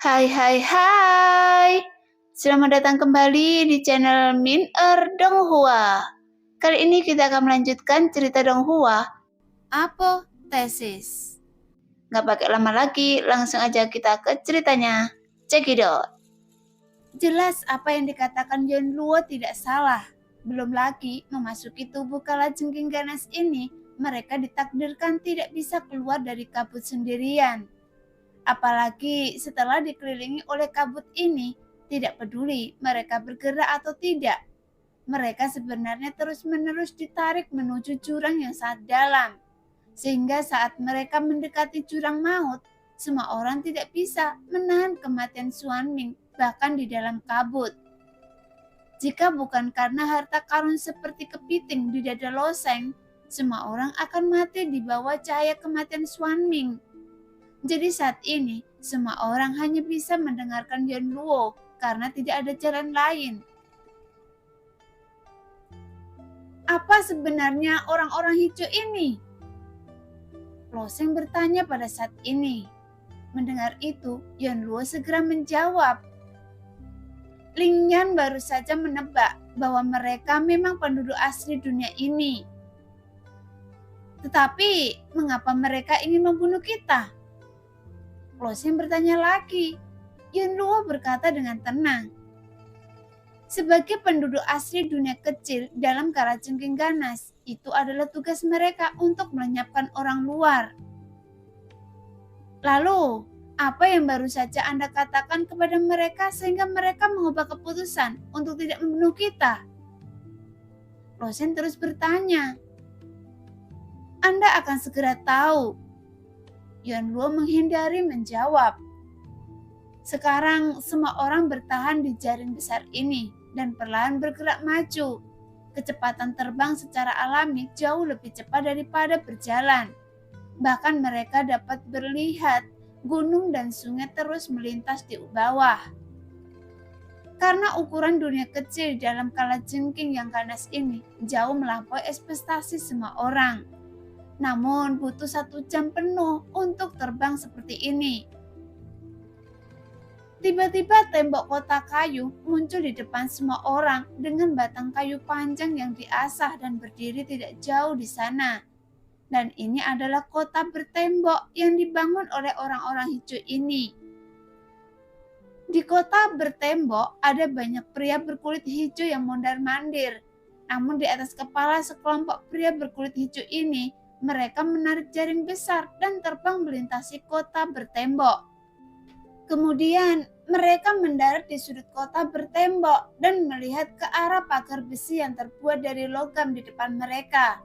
Hai hai hai. Selamat datang kembali di channel Min Donghua. Kali ini kita akan melanjutkan cerita Donghua, Apotesis. Nggak pakai lama lagi, langsung aja kita ke ceritanya. Check it out. Jelas apa yang dikatakan Yon Luo tidak salah. Belum lagi memasuki tubuh kalajengking ganas ini, mereka ditakdirkan tidak bisa keluar dari kabut sendirian. Apalagi setelah dikelilingi oleh kabut ini, tidak peduli mereka bergerak atau tidak. Mereka sebenarnya terus-menerus ditarik menuju jurang yang sangat dalam. Sehingga saat mereka mendekati jurang maut, semua orang tidak bisa menahan kematian Xuanming bahkan di dalam kabut. Jika bukan karena harta karun seperti kepiting di dada Loseng, semua orang akan mati di bawah cahaya kematian Xuanming. Jadi saat ini, semua orang hanya bisa mendengarkan Yon Luo karena tidak ada jalan lain. Apa sebenarnya orang-orang hijau ini? Loseng bertanya pada saat ini. Mendengar itu, Yon Luo segera menjawab. Ling Yan baru saja menebak bahwa mereka memang penduduk asli dunia ini. Tetapi, mengapa mereka ingin membunuh kita? Loseng bertanya lagi. Yon Luo berkata dengan tenang. Sebagai penduduk asli dunia kecil dalam kalajengking ganas, itu adalah tugas mereka untuk melenyapkan orang luar. Lalu, apa yang baru saja Anda katakan kepada mereka sehingga mereka mengubah keputusan untuk tidak membunuh kita? Loseng terus bertanya. Anda akan segera tahu. Yon Luo menghindari menjawab. Sekarang semua orang bertahan di jaring besar ini dan perlahan bergerak maju. Kecepatan terbang secara alami jauh lebih cepat daripada berjalan. Bahkan mereka dapat melihat gunung dan sungai terus melintas di bawah. Karena ukuran dunia kecil dalam kalajengking yang ganas ini jauh melampaui ekspektasi semua orang. Namun butuh 1 jam penuh untuk terbang seperti ini. Tiba-tiba tembok kota kayu muncul di depan semua orang dengan batang kayu panjang yang diasah dan berdiri tidak jauh di sana. Dan ini adalah kota bertembok yang dibangun oleh orang-orang hijau ini. Di kota bertembok ada banyak pria berkulit hijau yang mondar-mandir. Namun di atas kepala sekelompok pria berkulit hijau ini, mereka menarik jaring besar dan terbang melintasi kota bertembok. Kemudian mereka mendarat di sudut kota bertembok dan melihat ke arah pagar besi yang terbuat dari logam di depan mereka.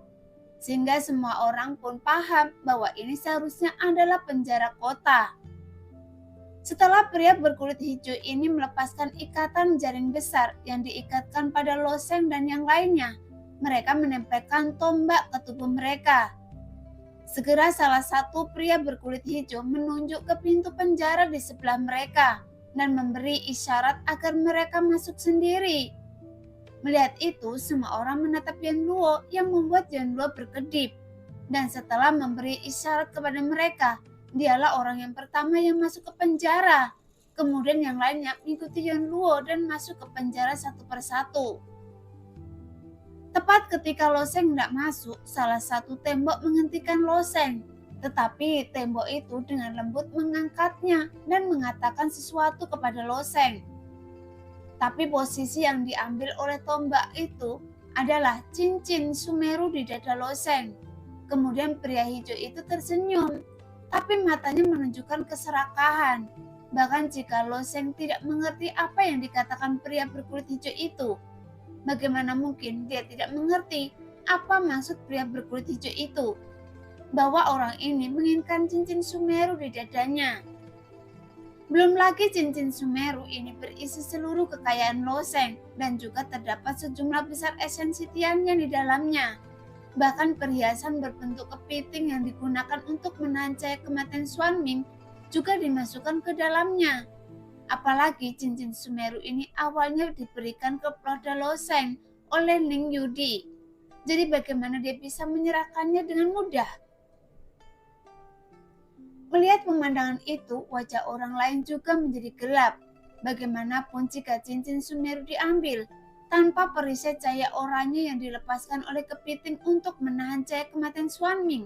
Sehingga semua orang pun paham bahwa ini seharusnya adalah penjara kota. Setelah pria berkulit hijau ini melepaskan ikatan jaring besar yang diikatkan pada Loseng dan yang lainnya, mereka menempelkan tombak ke tubuh mereka. Segera salah satu pria berkulit hijau menunjuk ke pintu penjara di sebelah mereka dan memberi isyarat agar mereka masuk sendiri. Melihat itu, semua orang menatap Yon Luo yang membuat Yon Luo berkedip. Dan setelah memberi isyarat kepada mereka, dialah orang yang pertama yang masuk ke penjara. Kemudian yang lainnya mengikuti Yon Luo dan masuk ke penjara satu persatu. Tepat ketika Loseng tidak masuk, salah satu tembok menghentikan Loseng. Tetapi tembok itu dengan lembut mengangkatnya dan mengatakan sesuatu kepada Loseng. Tapi posisi yang diambil oleh tombak itu adalah cincin Sumeru di dada Loseng. Kemudian pria hijau itu tersenyum, tapi matanya menunjukkan keserakahan. Bahkan jika Loseng tidak mengerti apa yang dikatakan pria berkulit hijau itu, bagaimana mungkin dia tidak mengerti apa maksud pria berkulit hijau itu? Bahwa orang ini menginginkan cincin Sumeru di dadanya. Belum lagi cincin Sumeru ini berisi seluruh kekayaan Loseng dan juga terdapat sejumlah besar esensi tiannya di dalamnya. Bahkan perhiasan berbentuk kepiting yang digunakan untuk menahan cahaya kematian Xuanming juga dimasukkan ke dalamnya. Apalagi cincin Sumeru ini awalnya diberikan kepada Loseng oleh Ling Yudi. Jadi bagaimana dia bisa menyerahkannya dengan mudah? Melihat pemandangan itu, wajah orang lain juga menjadi gelap. Bagaimanapun jika cincin Sumeru diambil, tanpa perisai cahaya oranye yang dilepaskan oleh kepiting untuk menahan cahaya kematian Xuanming,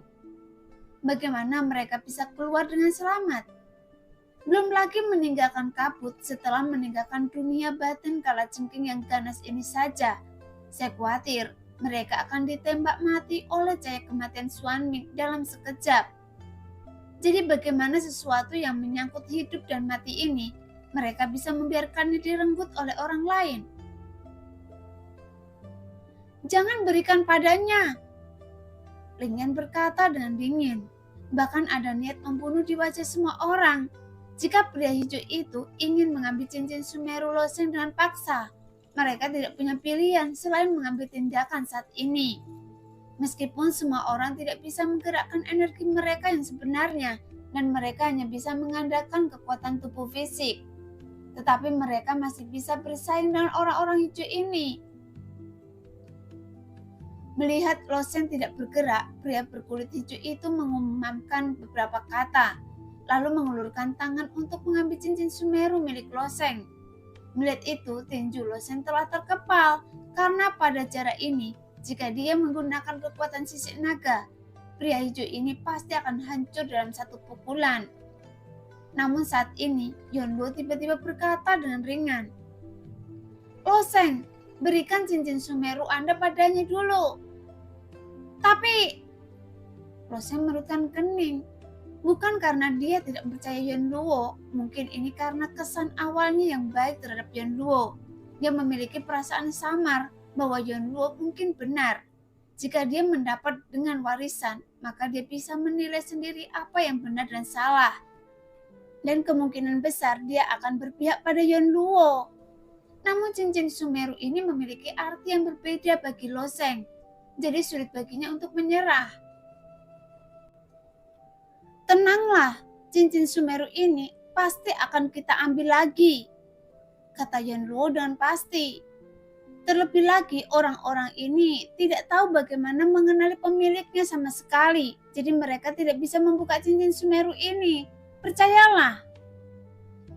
bagaimana mereka bisa keluar dengan selamat? Belum lagi meninggalkan kabut setelah meninggalkan dunia batin kalajengking yang ganas ini saja. Saya khawatir mereka akan ditembak mati oleh cahaya kematian Xuanming dalam sekejap. Jadi bagaimana sesuatu yang menyangkut hidup dan mati ini, mereka bisa membiarkannya direnggut oleh orang lain? Jangan berikan padanya, Ling Yan berkata dengan dingin. Bahkan ada niat membunuh di wajah semua orang. Jika pria hijau itu ingin mengambil cincin Sumeru Lo Sheng dengan paksa, mereka tidak punya pilihan selain mengambil tindakan saat ini. Meskipun semua orang tidak bisa menggerakkan energi mereka yang sebenarnya, dan mereka hanya bisa mengandalkan kekuatan tubuh fisik, tetapi mereka masih bisa bersaing dengan orang-orang hijau ini. Melihat Lo Sheng tidak bergerak, pria berkulit hijau itu mengumumkan beberapa kata, lalu mengulurkan tangan untuk mengambil cincin Sumeru milik Lo Sheng. Melihat itu, tinju Lo Sheng telah terkepal, karena pada cara ini, jika dia menggunakan kekuatan sisik naga, pria hijau ini pasti akan hancur dalam satu pukulan. Namun saat ini, Yuan Luo tiba-tiba berkata dengan ringan, "Lo Sheng, berikan cincin Sumeru Anda padanya dulu." Tapi, Lo Sheng merutkan kening. Bukan karena dia tidak percaya Yuan Luo, mungkin ini karena kesan awalnya yang baik terhadap Yuan Luo. Dia memiliki perasaan samar bahwa Yuan Luo mungkin benar. Jika dia mendapat dengan warisan, maka dia bisa menilai sendiri apa yang benar dan salah. Dan kemungkinan besar dia akan berpihak pada Yuan Luo. Namun cincin Sumeru ini memiliki arti yang berbeda bagi Lo Sheng. Jadi sulit baginya untuk menyerah. "Tenanglah, cincin Sumeru ini pasti akan kita ambil lagi," kata Yuan Luo dengan pasti. Terlebih lagi orang-orang ini tidak tahu bagaimana mengenali pemiliknya sama sekali. Jadi mereka tidak bisa membuka cincin Sumeru ini. Percayalah.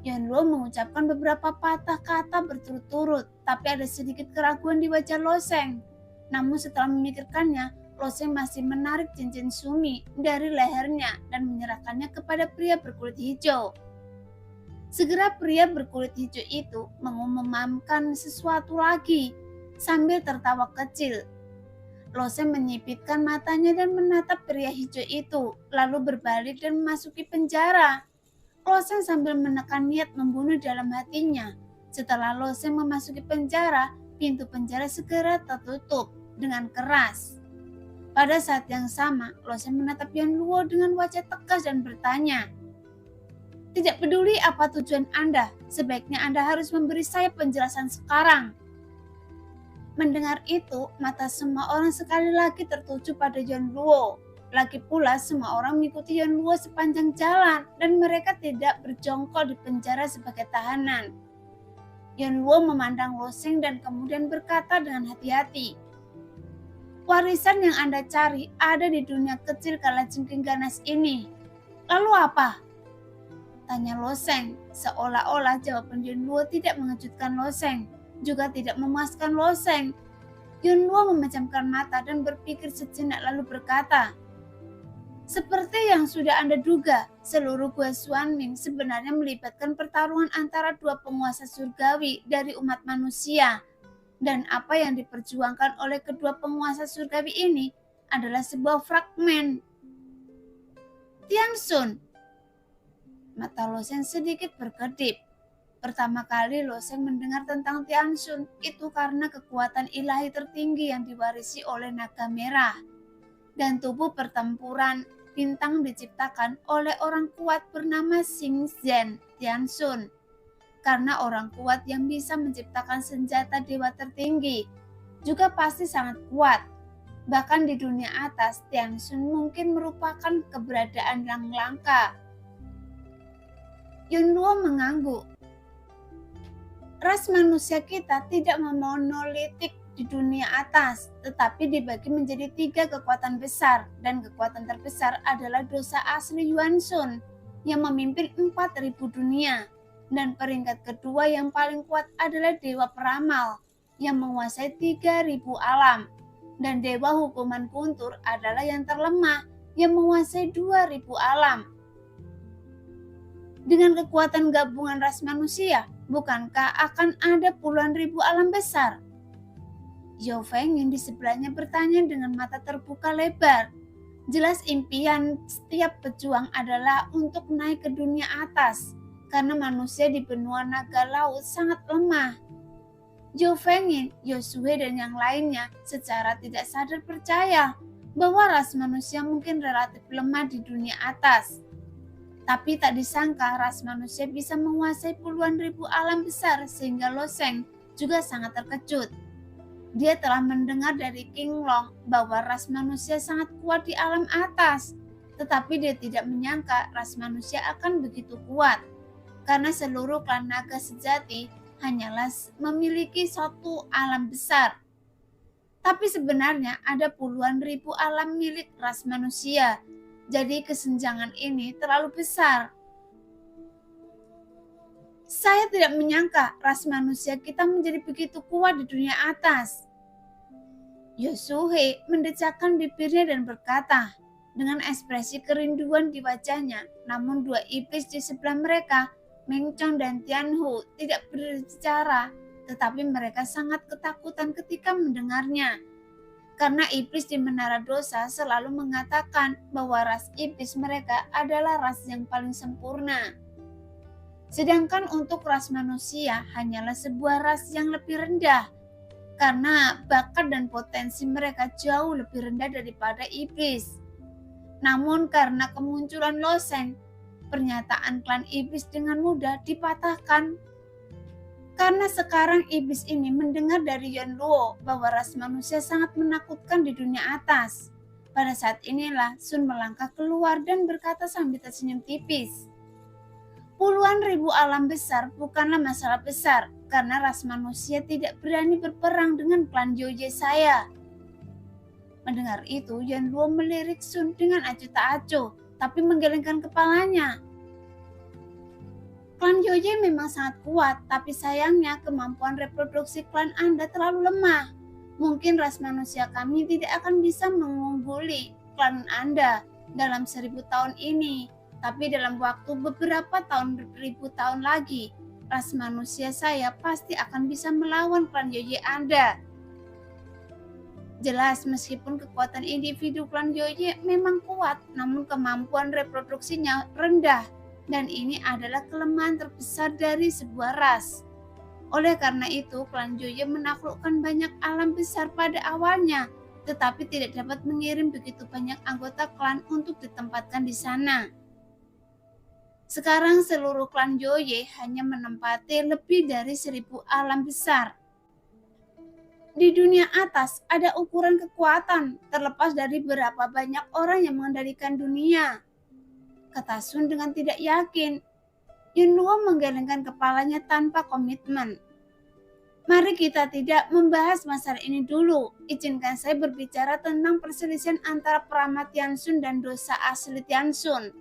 Yuan Luo mengucapkan beberapa patah kata berturut-turut, tapi ada sedikit keraguan di wajah Lo Sheng. Namun setelah memikirkannya, Lo Sheng masih menarik cincin Sumi dari lehernya dan menyerahkannya kepada pria berkulit hijau. Segera pria berkulit hijau itu mengumumkan sesuatu lagi sambil tertawa kecil. Lo Sheng menyipitkan matanya dan menatap pria hijau itu, lalu berbalik dan memasuki penjara. Lo Sheng sambil menekan niat membunuh dalam hatinya. Setelah Lo Sheng memasuki penjara, pintu penjara segera tertutup dengan keras. Pada saat yang sama, Lo Sheng menatap Yuan Luo dengan wajah tegas dan bertanya, "Tidak peduli apa tujuan Anda, sebaiknya Anda harus memberi saya penjelasan sekarang." Mendengar itu, mata semua orang sekali lagi tertuju pada Yuan Luo. Lagi pula semua orang mengikuti Yuan Luo sepanjang jalan dan mereka tidak berjongkol di penjara sebagai tahanan. Yuan Luo memandang Lo Sheng dan kemudian berkata dengan hati-hati, "Warisan yang Anda cari ada di dunia kecil kalajengking ganas ini. Lalu apa?" tanya Lo Sheng, seolah-olah jawaban Yuan Luo tidak mengejutkan Lo Sheng, juga tidak memuaskan Lo Sheng. Yuan Luo memejamkan mata dan berpikir sejenak lalu berkata, "Seperti yang sudah Anda duga, seluruh Gua Xuanming sebenarnya melibatkan pertarungan antara dua penguasa surgawi dari umat manusia. Dan apa yang diperjuangkan oleh kedua penguasa surgawi ini adalah sebuah fragmen Tianxun." Mata Lo Sheng sedikit berkedip. Pertama kali Lo Sheng mendengar tentang Tianxun itu karena kekuatan ilahi tertinggi yang diwarisi oleh naga merah. Dan tubuh pertempuran bintang diciptakan oleh orang kuat bernama Xing Zhen Tianxun. Karena orang kuat yang bisa menciptakan senjata dewa tertinggi juga pasti sangat kuat. Bahkan di dunia atas, Tianxun mungkin merupakan keberadaan yang langka. Yuan Luo mengangguk. Ras manusia kita tidak monolitik di dunia atas, tetapi dibagi menjadi 3 kekuatan besar, dan kekuatan terbesar adalah dosa asli Yuan Shun. yang memimpin 4.000 dunia. Dan peringkat kedua yang paling kuat adalah Dewa Peramal yang menguasai 3.000 alam. Dan Dewa Hukuman Guntur adalah yang terlemah yang menguasai 2.000 alam. Dengan kekuatan gabungan ras manusia, bukankah akan ada puluhan ribu alam besar? Zhao Fengyin di sebelahnya bertanya dengan mata terbuka lebar. Jelas impian setiap pejuang adalah untuk naik ke dunia atas, karena manusia di benua naga laut sangat lemah. Zhao Fengyin, Yosue dan yang lainnya secara tidak sadar percaya bahwa ras manusia mungkin relatif lemah di dunia atas. Tapi tak disangka ras manusia bisa menguasai puluhan ribu alam besar sehingga Lo Sheng juga sangat terkejut. Dia telah mendengar dari King Long bahwa ras manusia sangat kuat di alam atas, tetapi dia tidak menyangka ras manusia akan begitu kuat, karena seluruh klan naga sejati hanyalah memiliki suatu alam besar. Tapi sebenarnya ada puluhan ribu alam milik ras manusia. Jadi kesenjangan ini terlalu besar. Saya tidak menyangka ras manusia kita menjadi begitu kuat di dunia atas. Yosue mendecakkan bibirnya dan berkata dengan ekspresi kerinduan di wajahnya. Namun dua iblis di sebelah mereka, Meng Chong dan Tianhu, tidak berbicara, tetapi mereka sangat ketakutan ketika mendengarnya. Karena iblis di Menara Dosa selalu mengatakan bahwa ras iblis mereka adalah ras yang paling sempurna. Sedangkan untuk ras manusia hanyalah sebuah ras yang lebih rendah, karena bakat dan potensi mereka jauh lebih rendah daripada iblis. Namun karena kemunculan Lo Sheng, pernyataan klan iblis dengan mudah dipatahkan. Karena sekarang iblis ini mendengar dari Yuan Luo bahwa ras manusia sangat menakutkan di dunia atas. Pada saat inilah Sun melangkah keluar dan berkata sambil tersenyum tipis. Puluhan ribu alam besar bukanlah masalah besar, karena ras manusia tidak berani berperang dengan klan Yoye saya. Mendengar itu, Yuan Luo melirik Sun dengan acuh tak acuh, tapi menggelengkan kepalanya. Klan Yoye memang sangat kuat, tapi sayangnya kemampuan reproduksi klan Anda terlalu lemah. Mungkin ras manusia kami tidak akan bisa mengungguli klan Anda dalam 1000 tahun ini, tapi dalam waktu beberapa tahun beribu tahun lagi, ras manusia saya pasti akan bisa melawan klan Yoye Anda. Jelas meskipun kekuatan individu klan Yoye memang kuat, namun kemampuan reproduksinya rendah. Dan ini adalah kelemahan terbesar dari sebuah ras. Oleh karena itu, klan Yoye menaklukkan banyak alam besar pada awalnya, tetapi tidak dapat mengirim begitu banyak anggota klan untuk ditempatkan di sana. Sekarang seluruh klan Yoye hanya menempati lebih dari 1000 alam besar. Di dunia atas ada ukuran kekuatan, terlepas dari berapa banyak orang yang mengendalikan dunia, kata Sun dengan tidak yakin. Yun Luo menggelengkan kepalanya tanpa komitmen. Mari kita tidak membahas masalah ini dulu. Izinkan saya berbicara tentang perselisihan antara Peramal Tianshun dan dosa asli Tianshun.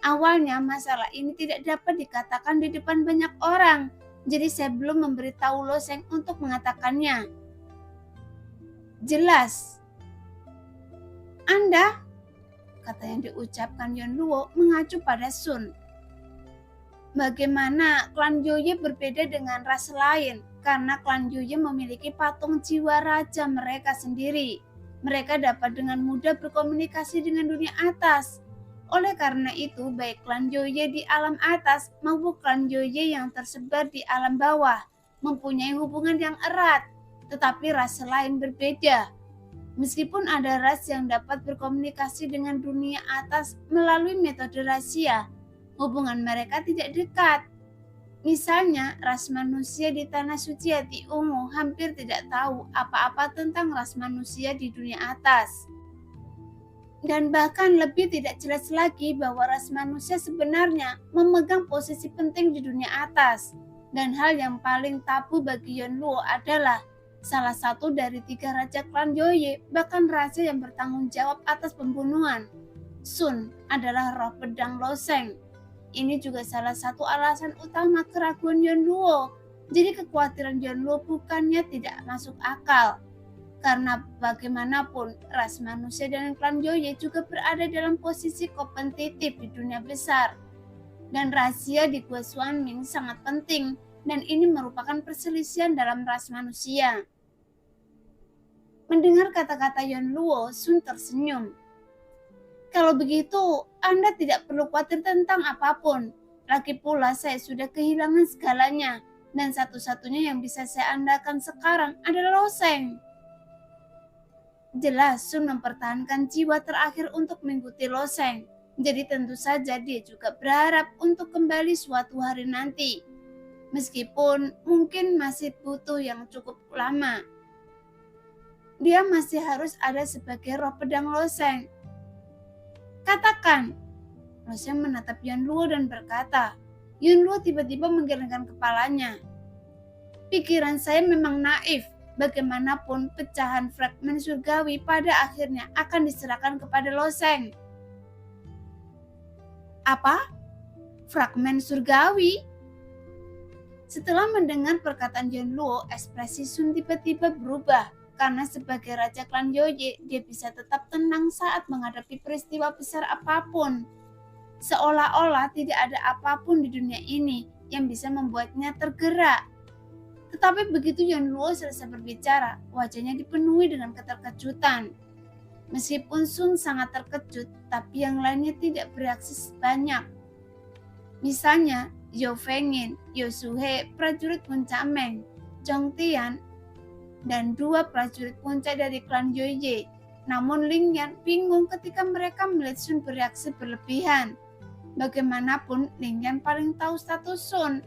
Awalnya masalah ini tidak dapat dikatakan di depan banyak orang, jadi saya belum memberitahu Lo Sheng untuk mengatakannya. Jelas. Anda, kata yang diucapkan Yuan Luo mengacu pada Sun. Bagaimana klan Yoye berbeda dengan ras lain? Karena klan Yoye memiliki patung jiwa raja mereka sendiri. Mereka dapat dengan mudah berkomunikasi dengan dunia atas. Oleh karena itu, baik klan Yoye di alam atas maupun klan Yoye yang tersebar di alam bawah mempunyai hubungan yang erat, tetapi ras lain berbeda. Meskipun ada ras yang dapat berkomunikasi dengan dunia atas melalui metode rahasia, hubungan mereka tidak dekat. Misalnya, ras manusia di Tanah Suci Hati Ungu hampir tidak tahu apa-apa tentang ras manusia di dunia atas. Dan bahkan lebih tidak jelas lagi bahwa ras manusia sebenarnya memegang posisi penting di dunia atas. Dan hal yang paling tabu bagi Yuan Luo adalah salah satu dari 3 raja klan Yoye, bahkan raja yang bertanggung jawab atas pembunuhan, Sun, adalah roh pedang Lo Sheng. Ini juga salah satu alasan utama keraguan Yonluo. Jadi kekhawatiran Yonluo bukannya tidak masuk akal. Karena bagaimanapun ras manusia dan klan Joye juga berada dalam posisi kompetitif di dunia besar. Dan rahasia di Gua Xuanming sangat penting, dan ini merupakan perselisihan dalam ras manusia. Mendengar kata-kata Yonluo, Sun tersenyum. Kalau begitu, Anda tidak perlu khawatir tentang apapun. Lagi pula saya sudah kehilangan segalanya, dan satu-satunya yang bisa saya andalkan sekarang adalah Loseng. Jelas Sun mempertahankan jiwa terakhir untuk mengikuti Loseng. Jadi tentu saja dia juga berharap untuk kembali suatu hari nanti. Meskipun mungkin masih butuh yang cukup lama. Dia masih harus ada sebagai roh pedang Loseng. Katakan. Loseng menatap Yonluo dan berkata. Yonluo tiba-tiba menggelengkan kepalanya. Pikiran saya memang naif. Bagaimanapun pecahan fragmen surgawi pada akhirnya akan diserahkan kepada Loseng. Apa? Fragmen surgawi? Setelah mendengar perkataan Yonluo, ekspresi Sun tiba-tiba berubah. Karena sebagai raja klan Joye, dia bisa tetap tenang saat menghadapi peristiwa besar apapun. Seolah-olah tidak ada apapun di dunia ini yang bisa membuatnya tergerak. Tetapi begitu Yonluo selesai berbicara, wajahnya dipenuhi dengan keterkejutan. Meskipun Sun sangat terkejut, tapi yang lainnya tidak bereaksi sebanyak. Misalnya, Zhou Fengyin, Yu Suhe, prajurit puncak Meng, Zhong Tian, dan 2 prajurit puncak dari klan Joye. Namun Ling Yan bingung ketika mereka melihat Sun bereaksi berlebihan. Bagaimanapun Ling Yan paling tahu status Sun.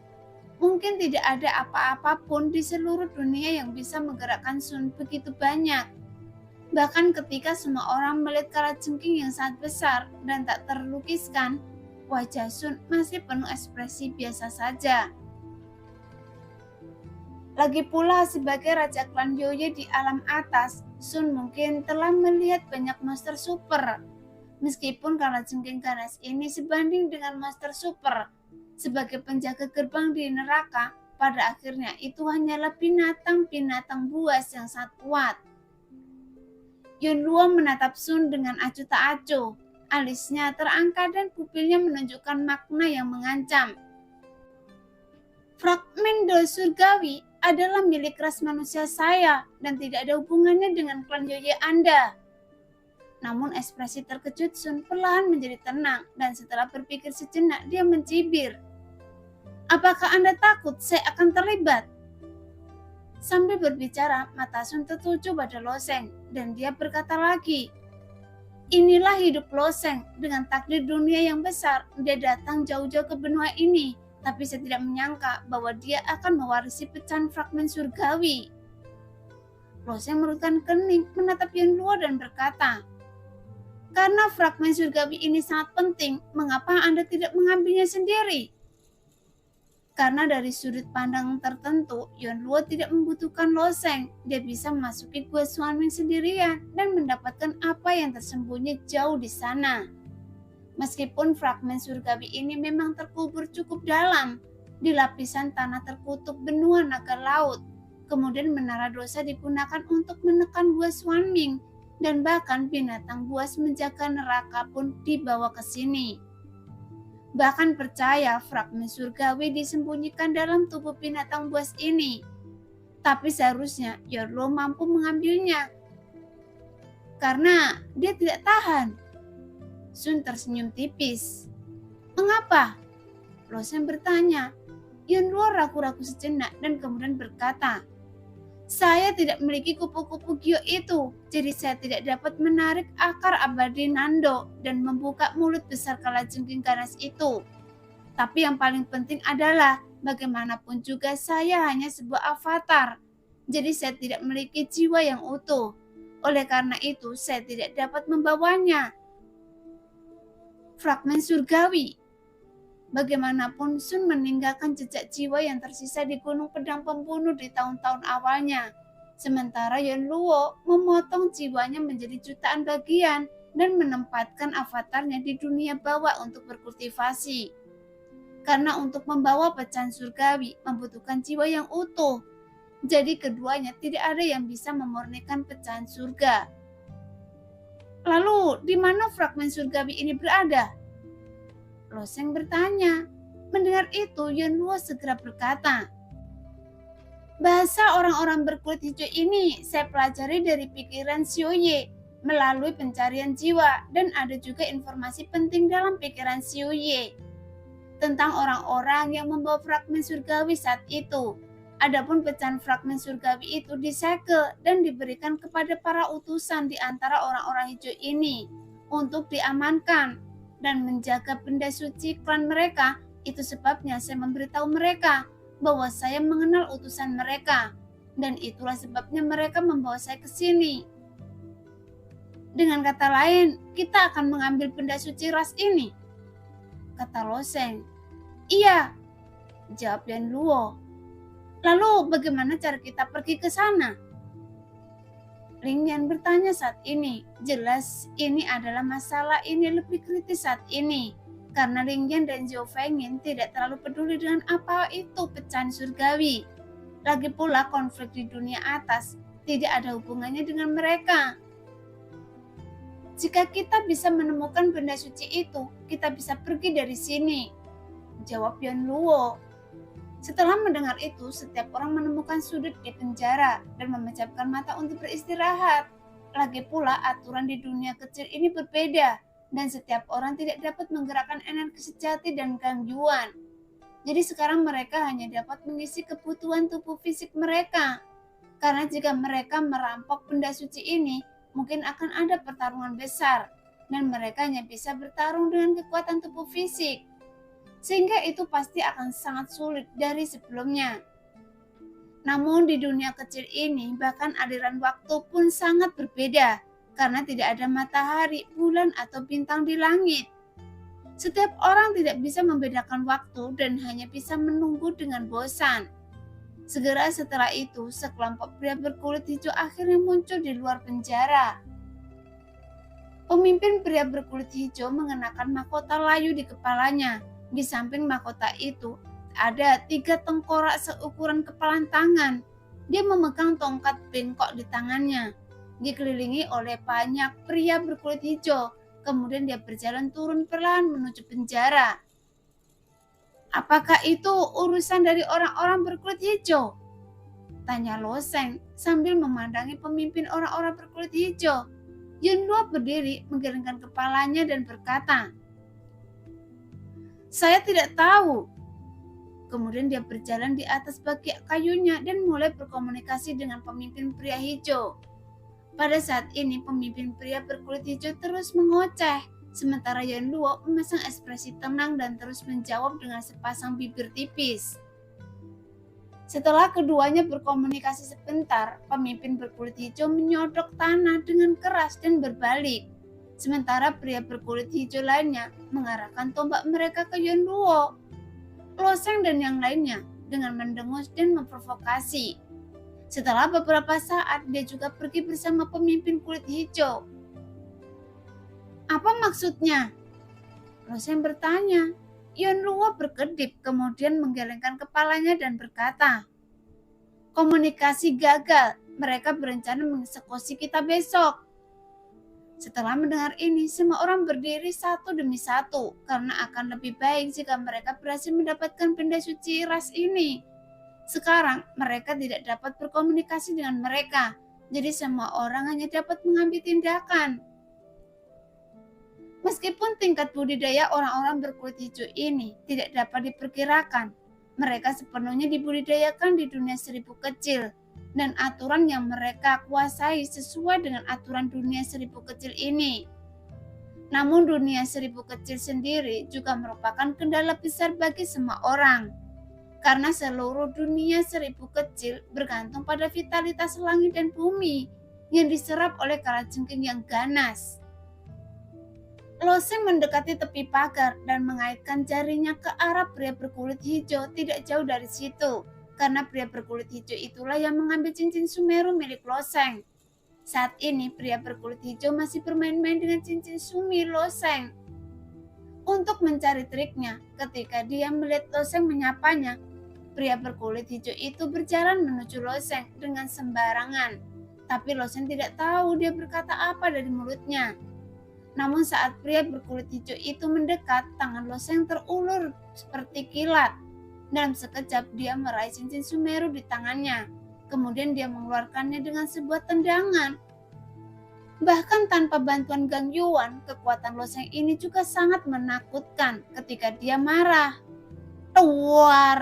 Mungkin tidak ada apa-apa pun di seluruh dunia yang bisa menggerakkan Sun begitu banyak. Bahkan ketika semua orang melihat kalajengking yang sangat besar dan tak terlukiskan, wajah Sun masih penuh ekspresi biasa saja. Lagi pula sebagai raja klan Joye di alam atas, Sun mungkin telah melihat banyak monster super. Meskipun kalajengking ganas ini sebanding dengan monster super, sebagai penjaga gerbang di neraka, pada akhirnya itu hanyalah binatang-binatang buas yang sangat kuat. Yonluo menatap Sun dengan acuh tak acuh. Alisnya terangkat dan pupilnya menunjukkan makna yang mengancam. Fragmen doa surgawi adalah milik ras manusia saya dan tidak ada hubungannya dengan klan Joye Anda. Namun ekspresi terkejut Sun perlahan menjadi tenang dan setelah berpikir sejenak dia mencibir. Apakah Anda takut saya akan terlibat? Sambil berbicara, mata Sun tertuju pada Loseng dan dia berkata lagi. Inilah hidup Loseng, dengan takdir dunia yang besar, dia datang jauh-jauh ke benua ini, tapi saya tidak menyangka bahwa dia akan mewarisi pecahan fragmen surgawi. Loseng mengerutkan kening, menatap Yonluo dan berkata, karena fragmen surgawi ini sangat penting, mengapa Anda tidak mengambilnya sendiri? Karena dari sudut pandang tertentu, Yonluo tidak membutuhkan Loseng. Dia bisa memasuki Gua Xuanming sendirian dan mendapatkan apa yang tersembunyi jauh di sana. Meskipun fragmen surgawi ini memang terkubur cukup dalam, di lapisan tanah terkutuk benua naga laut. Kemudian menara dosa digunakan untuk menekan Gua Xuanming, dan bahkan binatang buas menjaga neraka pun dibawa ke sini. Bahkan percaya fragmen surgawi disembunyikan dalam tubuh binatang buas ini. Tapi seharusnya Yonluo mampu mengambilnya. Karena dia tidak tahan. Sun tersenyum tipis. Mengapa? Loseng bertanya. Yonluo ragu-ragu sejenak dan kemudian berkata, saya tidak memiliki kupu-kupu Gyo itu, jadi saya tidak dapat menarik akar abadi Nando dan membuka mulut besar kalajengking ganas itu. Tapi yang paling penting adalah, bagaimanapun juga saya hanya sebuah avatar, jadi saya tidak memiliki jiwa yang utuh. Oleh karena itu, saya tidak dapat membawanya. Fragmen surgawi. Bagaimanapun Sun meninggalkan jejak jiwa yang tersisa di Gunung Pedang Pembunuh di tahun-tahun awalnya. Sementara Yonluo memotong jiwanya menjadi jutaan bagian dan menempatkan avatarnya di dunia bawah untuk berkultivasi. karena untuk membawa pecahan surgawi membutuhkan jiwa yang utuh. Jadi keduanya tidak ada yang bisa memurnikan pecahan surga. Lalu, di mana fragmen surgawi ini berada? Loseng bertanya. Mendengar itu, Yunluo segera berkata, bahasa orang-orang berkulit hijau ini saya pelajari dari pikiran Xiuye melalui pencarian jiwa, dan ada juga informasi penting dalam pikiran Xiuye tentang orang-orang yang membawa fragmen surgawi saat itu. Adapun pecahan fragmen surgawi itu disegel dan diberikan kepada para utusan di antara orang-orang hijau ini untuk diamankan dan menjaga benda suci klan mereka. Itu sebabnya saya memberitahu mereka bahwa saya mengenal utusan mereka, dan itulah sebabnya mereka membawa saya ke sini. Dengan kata lain, kita akan mengambil benda suci ras ini, kata Loseng. Iya, jawab Yunluo. Lalu bagaimana cara kita pergi ke sana? Lingyan bertanya saat ini. Jelas ini adalah masalah ini lebih kritis saat ini, karena Lingyan dan Zhou Fengyin tidak terlalu peduli dengan apa itu pecahan surgawi. Lagi pula konflik di dunia atas tidak ada hubungannya dengan mereka. Jika kita bisa menemukan benda suci itu, kita bisa pergi dari sini, jawab Yunluo. Setelah mendengar itu, setiap orang menemukan sudut di penjara dan memejamkan mata untuk beristirahat. Lagi pula, aturan di dunia kecil ini berbeda, dan setiap orang tidak dapat menggerakkan energi sejati dan gangguan. Jadi sekarang mereka hanya dapat mengisi kebutuhan tubuh fisik mereka. Karena jika mereka merampok benda suci ini, mungkin akan ada pertarungan besar, dan mereka hanya bisa bertarung dengan kekuatan tubuh fisik. Sehingga itu pasti akan sangat sulit dari sebelumnya. Namun di dunia kecil ini bahkan aliran waktu pun sangat berbeda karena tidak ada matahari, bulan atau bintang di langit. Setiap orang tidak bisa membedakan waktu dan hanya bisa menunggu dengan bosan. Segera setelah itu, sekelompok pria berkulit hijau akhirnya muncul di luar penjara. Pemimpin pria berkulit hijau mengenakan mahkota layu di kepalanya. Di samping mahkota itu ada 3 tengkorak seukuran kepalan tangan. Dia memegang tongkat bengkok di tangannya. Dikelilingi oleh banyak pria berkulit hijau. Kemudian dia berjalan turun perlahan menuju penjara. Apakah itu urusan dari orang-orang berkulit hijau? Tanya Loseng sambil memandangi pemimpin orang-orang berkulit hijau. Yunluo berdiri menggelengkan kepalanya dan berkata, saya tidak tahu. Kemudian dia berjalan di atas bagian kayunya dan mulai berkomunikasi dengan pemimpin pria hijau. Pada saat ini pemimpin pria berkulit hijau terus mengoceh, sementara Yunluo memasang ekspresi tenang dan terus menjawab dengan sepasang bibir tipis. Setelah keduanya berkomunikasi sebentar, pemimpin berkulit hijau menyodok tanah dengan keras dan berbalik. Sementara pria berkulit hijau lainnya mengarahkan tombak mereka ke Yunluo. Loseng dan yang lainnya dengan mendengus dan memprovokasi. Setelah beberapa saat, dia juga pergi bersama pemimpin kulit hijau. Apa maksudnya? Loseng bertanya. Yunluo berkedip, kemudian menggelengkan kepalanya dan berkata, komunikasi gagal, mereka berencana mengeksekusi kita besok. Setelah mendengar ini, semua orang berdiri satu demi satu, karena akan lebih baik jika mereka berhasil mendapatkan benda suci ras ini. Sekarang, mereka tidak dapat berkomunikasi dengan mereka, jadi semua orang hanya dapat mengambil tindakan. Meskipun tingkat budidaya orang-orang berkulit hijau ini tidak dapat diperkirakan, mereka sepenuhnya dibudidayakan di dunia seribu kecil, dan aturan yang mereka kuasai sesuai dengan aturan dunia seribu kecil ini. Namun dunia seribu kecil sendiri juga merupakan kendala besar bagi semua orang. Karena seluruh dunia seribu kecil bergantung pada vitalitas langit dan bumi yang diserap oleh kalajengking yang ganas. Loseng mendekati tepi pagar dan mengaitkan jarinya ke arah pria berkulit hijau tidak jauh dari situ. Karena pria berkulit hijau itulah yang mengambil cincin Sumeru milik Loseng. Saat ini pria berkulit hijau masih bermain-main dengan cincin Sumi Loseng. untuk mencari triknya. Ketika dia melihat loseng menyapanya, pria berkulit hijau itu berjalan menuju loseng dengan sembarangan. Tapi loseng tidak tahu dia berkata apa dari mulutnya. Namun saat pria berkulit hijau itu mendekat, tangan loseng terulur seperti kilat. Dalam sekejap dia meraih cincin Sumeru di tangannya. Kemudian dia mengeluarkannya dengan sebuah tendangan. Bahkan tanpa bantuan Gang Yuan, kekuatan loseng ini juga sangat menakutkan ketika dia marah. Tuar!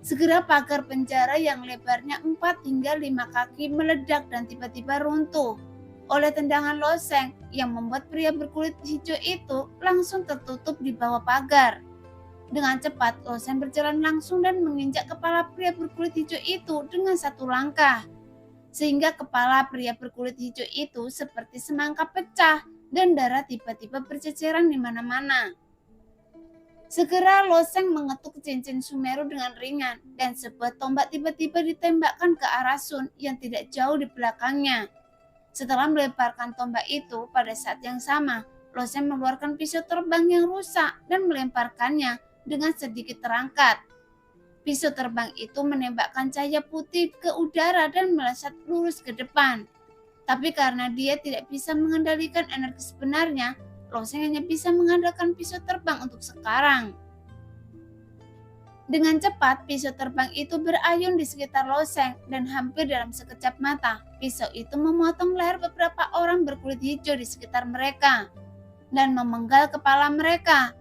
Segera pagar penjara yang lebarnya 4 hingga 5 kaki meledak dan tiba-tiba runtuh oleh tendangan loseng yang membuat pria berkulit hijau itu langsung tertutup di bawah pagar. Dengan cepat, loseng berjalan langsung dan menginjak kepala pria berkulit hijau itu dengan satu langkah. Sehingga kepala pria berkulit hijau itu seperti semangka pecah dan darah tiba-tiba berceceran di mana-mana. Segera loseng mengetuk cincin Sumeru dengan ringan dan sebuah tombak tiba-tiba ditembakkan ke arah Sun yang tidak jauh di belakangnya. Setelah melemparkan tombak itu, pada saat yang sama, loseng mengeluarkan pisau terbang yang rusak dan melemparkannya dengan sedikit terangkat. Pisau terbang itu menembakkan cahaya putih ke udara dan melesat lurus ke depan. Tapi karena dia tidak bisa mengendalikan energi sebenarnya, loseng hanya bisa mengandalkan pisau terbang untuk sekarang. Dengan cepat, pisau terbang itu berayun di sekitar loseng dan hampir dalam sekejap mata, pisau itu memotong leher beberapa orang berkulit hijau di sekitar mereka dan memenggal kepala mereka.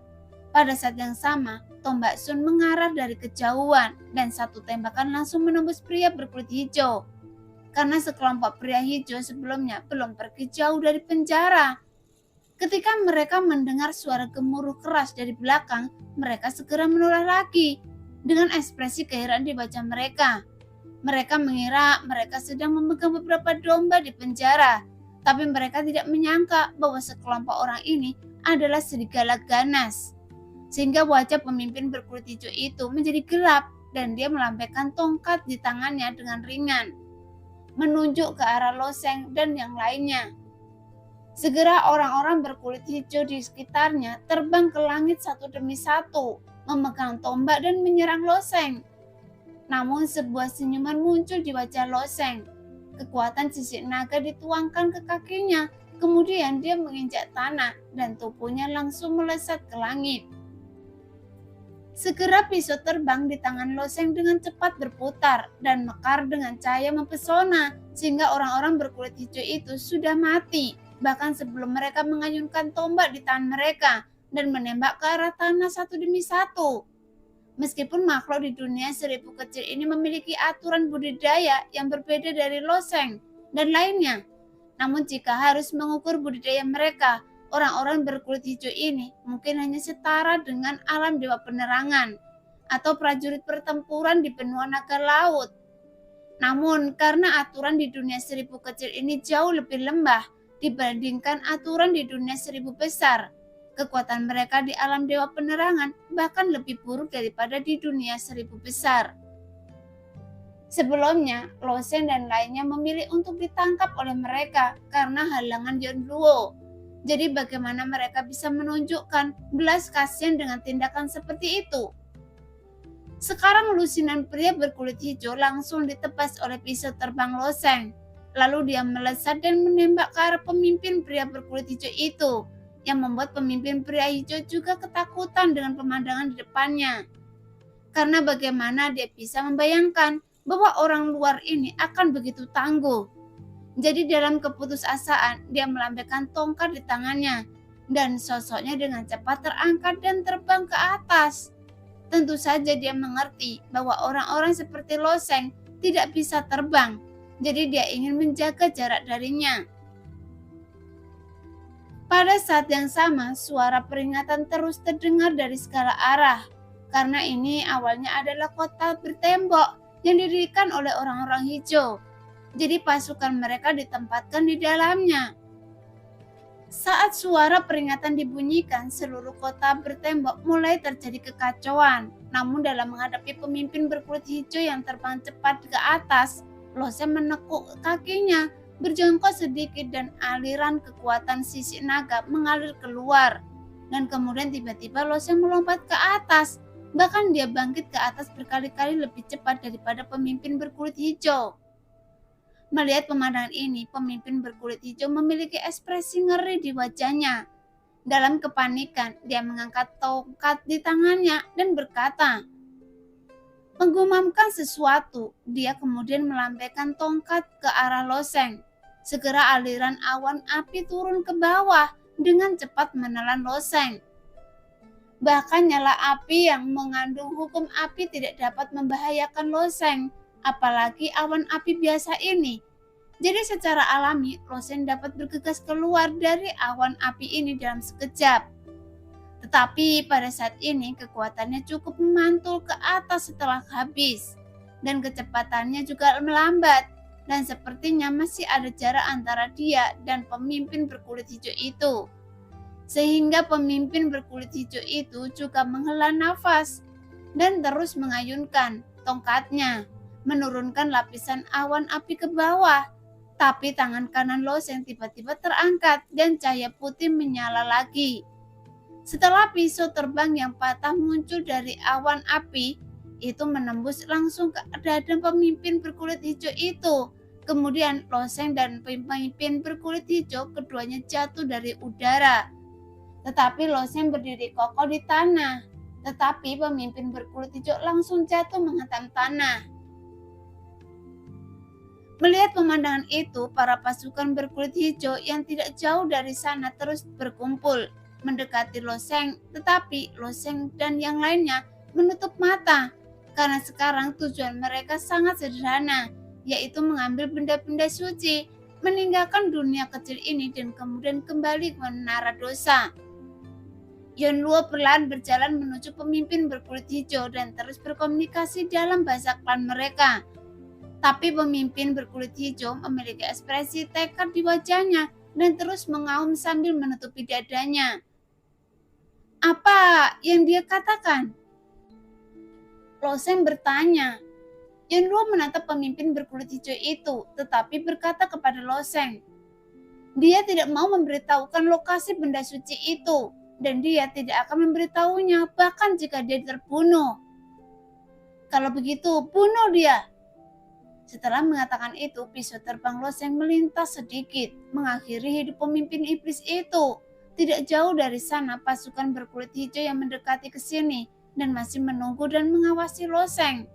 Pada saat yang sama, tombak Sun mengarah dari kejauhan dan satu tembakan langsung menembus pria berkulit hijau. Karena sekelompok pria hijau sebelumnya belum pergi jauh dari penjara. Ketika mereka mendengar suara gemuruh keras dari belakang, mereka segera menoleh lagi. Dengan ekspresi keheranan di wajah mereka. Mereka mengira mereka sedang memegang beberapa domba di penjara, tapi mereka tidak menyangka bahwa sekelompok orang ini adalah serigala ganas. Sehingga wajah pemimpin berkulit hijau itu menjadi gelap dan dia melambaikan tongkat di tangannya dengan ringan, menunjuk ke arah loseng dan yang lainnya. Segera orang-orang berkulit hijau di sekitarnya terbang ke langit satu demi satu, memegang tombak dan menyerang loseng. Namun sebuah senyuman muncul di wajah loseng. Kekuatan sisik naga dituangkan ke kakinya, kemudian dia menginjak tanah dan tubuhnya langsung melesat ke langit. Segera pisau terbang di tangan loseng dengan cepat berputar dan mekar dengan cahaya mempesona, sehingga orang-orang berkulit hijau itu sudah mati, bahkan sebelum mereka mengayunkan tombak di tangan mereka dan menembak ke arah tanah satu demi satu. Meskipun makhluk di dunia seribu kecil ini memiliki aturan budidaya yang berbeda dari loseng dan lainnya, namun jika harus mengukur budidaya mereka, orang-orang berkulit hijau ini mungkin hanya setara dengan alam dewa penerangan atau prajurit pertempuran di benua naga laut. Namun karena aturan di dunia seribu kecil ini jauh lebih lembah dibandingkan aturan di dunia seribu besar, kekuatan mereka di alam dewa penerangan bahkan lebih buruk daripada di dunia seribu besar. Sebelumnya, loseng dan lainnya memilih untuk ditangkap oleh mereka karena halangan Yonluo. Jadi bagaimana mereka bisa menunjukkan belas kasihan dengan tindakan seperti itu? Sekarang lusinan pria berkulit hijau langsung ditebas oleh pisau terbang loseng. Lalu dia melesat dan menembak ke arah pemimpin pria berkulit hijau itu, yang membuat pemimpin pria hijau juga ketakutan dengan pemandangan di depannya. Karena bagaimana dia bisa membayangkan bahwa orang luar ini akan begitu tangguh. Jadi dalam keputusasaan dia melambaikan tongkat di tangannya dan sosoknya dengan cepat terangkat dan terbang ke atas. Tentu saja dia mengerti bahwa orang-orang seperti loseng tidak bisa terbang, jadi dia ingin menjaga jarak darinya. Pada saat yang sama, suara peringatan terus terdengar dari segala arah, karena ini awalnya adalah kota bertembok yang didirikan oleh orang-orang hijau. Jadi pasukan mereka ditempatkan di dalamnya. Saat suara peringatan dibunyikan, seluruh kota bertembok mulai terjadi kekacauan. Namun dalam menghadapi pemimpin berkulit hijau yang terbang cepat ke atas, loseng menekuk kakinya berjongkok sedikit dan aliran kekuatan sisik naga mengalir keluar. Dan kemudian tiba-tiba Loseng melompat ke atas. Bahkan dia bangkit ke atas berkali-kali lebih cepat daripada pemimpin berkulit hijau. Melihat pemandangan ini, pemimpin berkulit hijau memiliki ekspresi ngeri di wajahnya. Dalam kepanikan, dia mengangkat tongkat di tangannya dan berkata, menggumamkan sesuatu. Dia kemudian melambaikan tongkat ke arah Loseng. Segera aliran awan api turun ke bawah dengan cepat menelan Loseng. Bahkan nyala api yang mengandung hukum api tidak dapat membahayakan Loseng, apalagi awan api biasa ini. Jadi secara alami, Loseng dapat bergegas keluar dari awan api ini dalam sekejap. Tetapi pada saat ini kekuatannya cukup memantul ke atas setelah habis, dan kecepatannya juga melambat, dan sepertinya masih ada jarak antara dia dan pemimpin berkulit hijau itu. Sehingga pemimpin berkulit hijau itu juga menghela nafas dan terus mengayunkan tongkatnya, menurunkan lapisan awan api ke bawah. Tapi tangan kanan Loseng tiba-tiba terangkat dan cahaya putih menyala lagi. Setelah pisau terbang yang patah muncul dari awan api, itu menembus langsung ke dada pemimpin berkulit hijau itu. Kemudian Loseng dan pemimpin berkulit hijau keduanya jatuh dari udara. Tetapi Loseng berdiri kokoh di tanah. Tetapi pemimpin berkulit hijau langsung jatuh menghantam tanah. Melihat pemandangan itu, para pasukan berkulit hijau yang tidak jauh dari sana terus berkumpul mendekati Loseng. Tetapi Loseng dan yang lainnya menutup mata karena sekarang tujuan mereka sangat sederhana, yaitu mengambil benda-benda suci, meninggalkan dunia kecil ini dan kemudian kembali ke menara dosa. Yonluo perlahan berjalan menuju pemimpin berkulit hijau dan terus berkomunikasi dalam bahasa klan mereka. Tapi pemimpin berkulit hijau memiliki ekspresi tekad di wajahnya dan terus mengaum sambil menutupi dadanya. Apa yang dia katakan? Loseng bertanya. Yonluo menatap pemimpin berkulit hijau itu, tetapi berkata kepada Loseng, dia tidak mau memberitahukan lokasi benda suci itu, dan dia tidak akan memberitahunya bahkan jika dia terbunuh. Kalau begitu, bunuh dia. Setelah mengatakan itu, pisau terbang Loseng melintas sedikit, mengakhiri hidup pemimpin iblis itu. Tidak jauh dari sana, pasukan berkulit hijau yang mendekati ke sini dan masih menunggu dan mengawasi Loseng.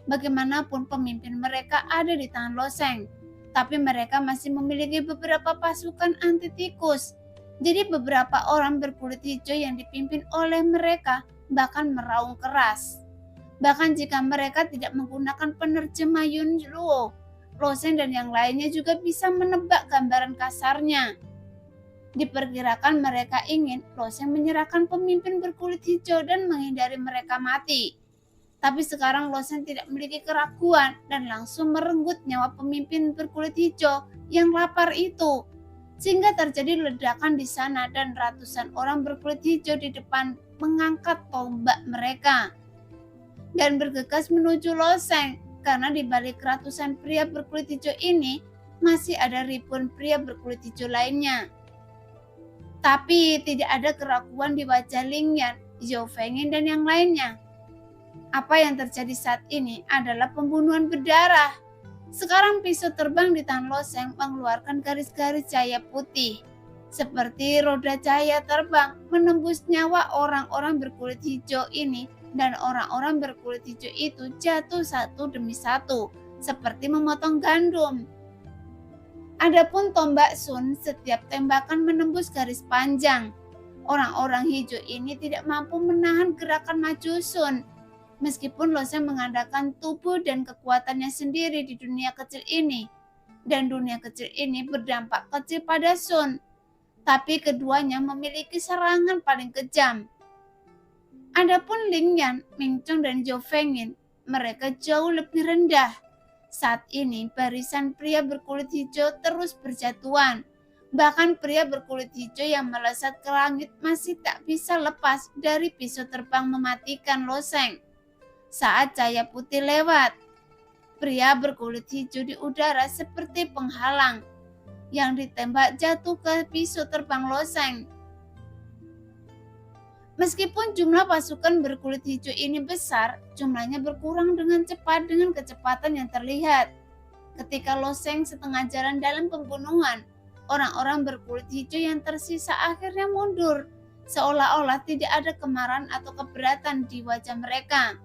Bagaimanapun pemimpin mereka ada di tangan Loseng, tapi mereka masih memiliki beberapa pasukan anti tikus. Jadi beberapa orang berkulit hijau yang dipimpin oleh mereka bahkan meraung keras. Bahkan jika mereka tidak menggunakan penerjemah Yonluo, Loseng dan yang lainnya juga bisa menebak gambaran kasarnya. Diperkirakan mereka ingin Loseng menyerahkan pemimpin berkulit hijau dan menghindari mereka mati. Tapi sekarang Loseng tidak memiliki keraguan dan langsung merenggut nyawa pemimpin berkulit hijau yang lapar itu. Sehingga terjadi ledakan di sana dan ratusan orang berkulit hijau di depan mengangkat tombak mereka dan bergegas menuju Loseng, karena di balik ratusan pria berkulit hijau ini masih ada ribuan pria berkulit hijau lainnya. Tapi tidak ada keraguan di wajah Lingyan, Zhou Fengyin dan yang lainnya. Apa yang terjadi saat ini adalah pembunuhan berdarah. Sekarang pisau terbang di tangan Loseng mengeluarkan garis-garis cahaya putih, seperti roda cahaya terbang menembus nyawa orang-orang berkulit hijau ini, dan orang-orang berkulit hijau itu jatuh satu demi satu, seperti memotong gandum. Adapun tombak Sun, setiap tembakan menembus garis panjang. Orang-orang hijau ini tidak mampu menahan gerakan maju Sun. Meskipun Loseng mengandalkan tubuh dan kekuatannya sendiri di dunia kecil ini, dan dunia kecil ini berdampak kecil pada Sun, tapi keduanya memiliki serangan paling kejam. Adapun Lingyan, Mingchong dan Zhou Fengyin, mereka jauh lebih rendah. Saat ini barisan pria berkulit hijau terus berjatuhan. Bahkan pria berkulit hijau yang melesat ke langit masih tak bisa lepas dari pisau terbang mematikan Loseng. Saat cahaya putih lewat, pria berkulit hijau di udara seperti penghalang. yang ditembak jatuh ke pisau terbang loseng. Meskipun jumlah pasukan berkulit hijau ini besar, jumlahnya berkurang dengan cepat dengan kecepatan yang terlihat. Ketika loseng setengah jalan dalam pembunuhan, orang-orang berkulit hijau yang tersisa akhirnya mundur, seolah-olah tidak ada kemarahan atau keberatan di wajah mereka.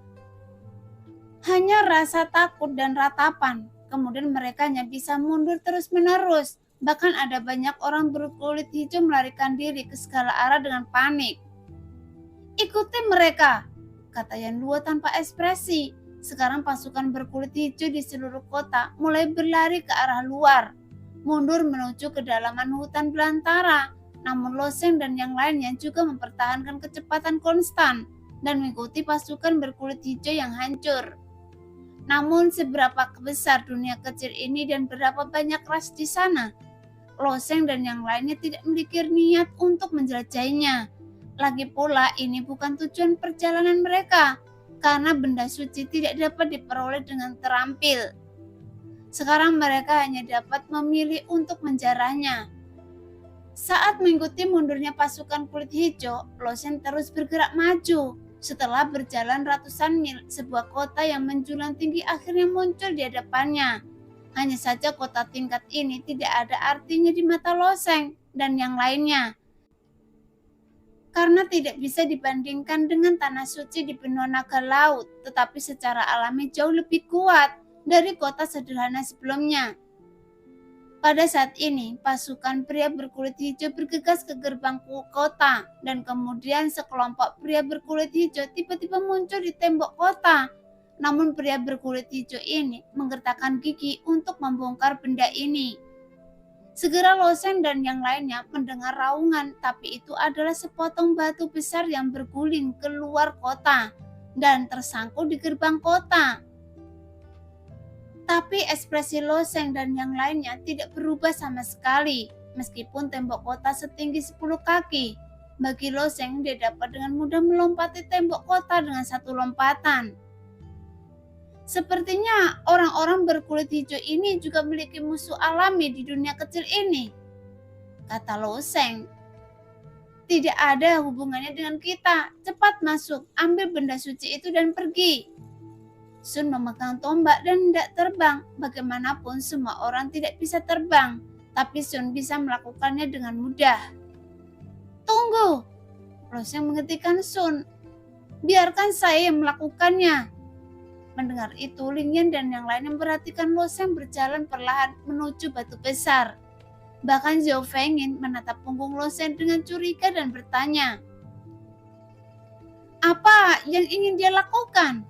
Hanya rasa takut dan ratapan. Kemudian mereka hanya bisa mundur terus-menerus. Bahkan ada banyak orang berkulit hijau melarikan diri ke segala arah dengan panik. "Ikuti mereka," kata Yan Luo tanpa ekspresi. Sekarang pasukan berkulit hijau di seluruh kota mulai berlari ke arah luar, mundur menuju kedalaman hutan belantara. Namun Loseng dan yang lainnya juga mempertahankan kecepatan konstan dan mengikuti pasukan berkulit hijau yang hancur. Namun seberapa besar dunia kecil ini dan berapa banyak ras di sana, Loseng dan yang lainnya tidak memiliki niat untuk menjelajahinya. Lagi pula ini bukan tujuan perjalanan mereka, karena benda suci tidak dapat diperoleh dengan terampil. Sekarang mereka hanya dapat memilih untuk menjarahnya. Saat mengikuti mundurnya pasukan kulit hijau, Loseng terus bergerak maju. Setelah berjalan ratusan mil, sebuah kota yang menjulang tinggi akhirnya muncul di hadapannya. Hanya saja kota tingkat ini tidak ada artinya di mata Loseng dan yang lainnya, karena tidak bisa dibandingkan dengan tanah suci di benua naga laut, tetapi secara alami jauh lebih kuat dari kota sederhana sebelumnya. Pada saat ini, pasukan pria berkulit hijau bergegas ke gerbang kota, dan kemudian sekelompok pria berkulit hijau tiba-tiba muncul di tembok kota. Namun pria berkulit hijau ini menggertakkan gigi untuk membongkar benda ini. Segera Loseng dan yang lainnya mendengar raungan, tapi itu adalah sepotong batu besar yang berguling keluar kota dan tersangkut di gerbang kota. Tapi ekspresi Loseng dan yang lainnya tidak berubah sama sekali, meskipun tembok kota setinggi 10 kaki. Bagi Loseng, dia dapat dengan mudah melompati tembok kota dengan satu lompatan. Sepertinya orang-orang berkulit hijau ini juga memiliki musuh alami di dunia kecil ini, kata Loseng. Tidak ada hubungannya dengan kita. Cepat masuk, ambil benda suci itu dan pergi. Sun memegang tombak dan hendak terbang. Bagaimanapun semua orang tidak bisa terbang, tapi Sun bisa melakukannya dengan mudah. Tunggu, Loseng menghentikan Sun. Biarkan saya yang melakukannya. Mendengar itu, Ling Yan dan yang lain memperhatikan Loseng berjalan perlahan menuju batu besar. Bahkan Zhao Fengyin menatap punggung Loseng dengan curiga dan bertanya, apa yang ingin dia lakukan?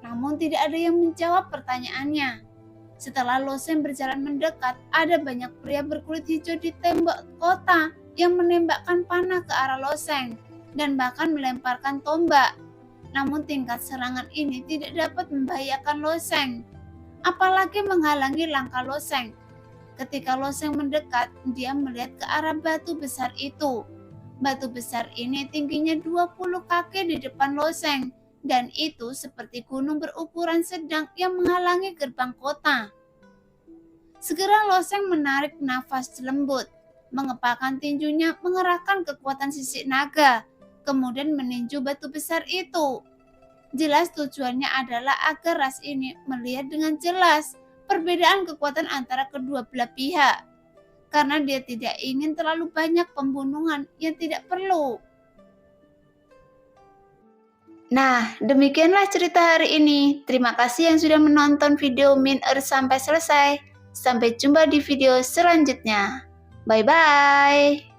Namun tidak ada yang menjawab pertanyaannya. Setelah Loseng berjalan mendekat, ada banyak pria berkulit hijau di tembok kota yang menembakkan panah ke arah Loseng dan bahkan melemparkan tombak. Namun tingkat serangan ini tidak dapat membahayakan Loseng, apalagi menghalangi langkah Loseng. Ketika Loseng mendekat, dia melihat ke arah batu besar itu. Batu besar ini tingginya 20 kaki di depan Loseng, dan itu seperti gunung berukuran sedang yang menghalangi gerbang kota. Segera Loseng menarik nafas lembut, mengepakkan tinjunya, mengerahkan kekuatan sisik naga, kemudian meninju batu besar itu. Jelas tujuannya adalah agar ras ini melihat dengan jelas perbedaan kekuatan antara kedua belah pihak, karena dia tidak ingin terlalu banyak pembunuhan yang tidak perlu. Nah, demikianlah cerita hari ini. Terima kasih yang sudah menonton video Min Earth sampai selesai. Sampai jumpa di video selanjutnya. Bye-bye.